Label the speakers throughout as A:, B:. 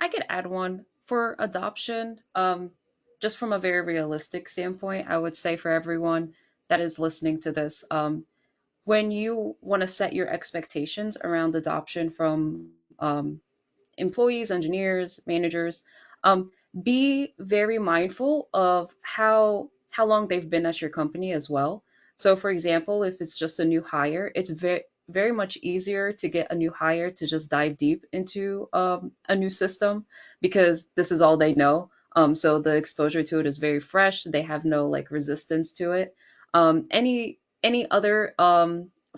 A: I could add one for adoption. Just from a very realistic standpoint, I would say for everyone that is listening to this, when you want to set your expectations around adoption from employees, engineers, managers, be very mindful of how long they've been at your company as well. So, for example, if it's just a new hire, it's very much easier to get a new hire to just dive deep into a new system because this is all they know. So the exposure to it is very fresh. They have no like resistance to it. Any other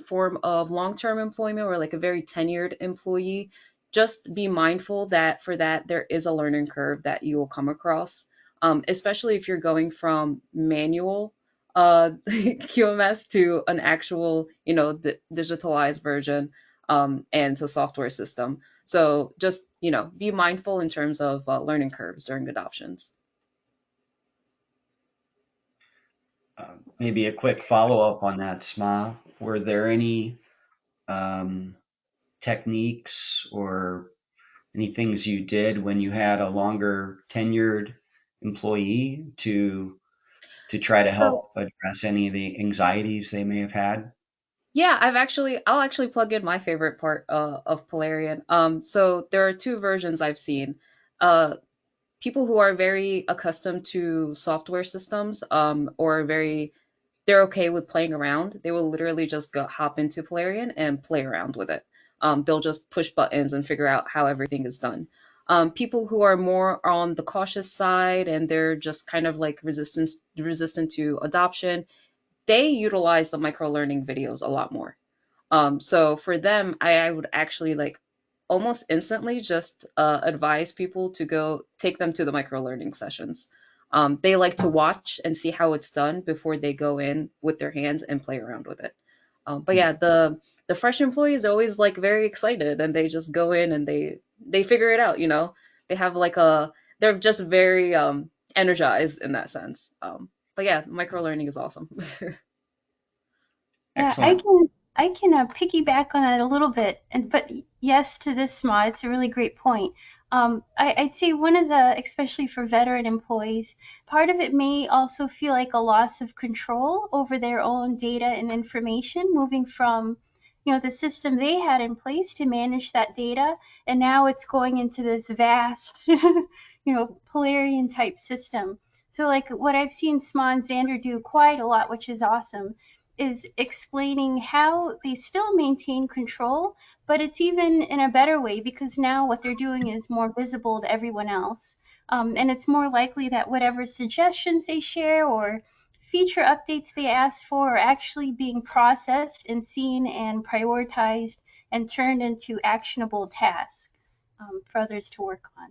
A: form of long-term employment or like a very tenured employee, just be mindful that for that there is a learning curve that you will come across, especially if you're going from manual QMS to an actual, digitalized version, and to software system. So just, be mindful in terms of learning curves during adoptions.
B: Maybe a quick follow-up on that, Smaa. Were there any um, techniques or any things you did when you had a longer tenured employee to try to
A: So
B: help address any of the anxieties they may have had?
A: yeah, I'll actually plug in my favorite part of Polarion. So there are two versions I've seen. Uh, People who are very accustomed to software systems, or they're okay with playing around, they will literally just go hop into Polarion and play around with it. They'll just push buttons and figure out how everything is done. People who are more on the cautious side and they're just kind of like resistant to adoption, they utilize the micro learning videos a lot more. So for them, I would actually like almost instantly just advise people to go take them to the micro learning sessions. They like to watch and see how it's done before they go in with their hands and play around with it. But
B: Hmm.
A: yeah, the fresh employees are always like very excited and they just go in and they figure it out. They have like they're just very energized in that sense. But yeah, micro learning is awesome.
C: Yeah, I
B: Excellent.
C: can I can piggyback on that a little bit, and but yes to this, Smaa. It's a really great point. I'd say one of the, especially for veteran employees, part of it may also feel like a loss of control over their own data and information, moving from, the system they had in place to manage that data, and now it's going into this vast, Polarian type system. So like what I've seen Smaa and Xander do quite a lot, which is awesome, is explaining how they still maintain control, but it's even in a better way because now what they're doing is more visible to everyone else. And it's more likely that whatever suggestions they share or feature updates they ask for are actually being processed and seen and prioritized and turned into actionable tasks for others to work on.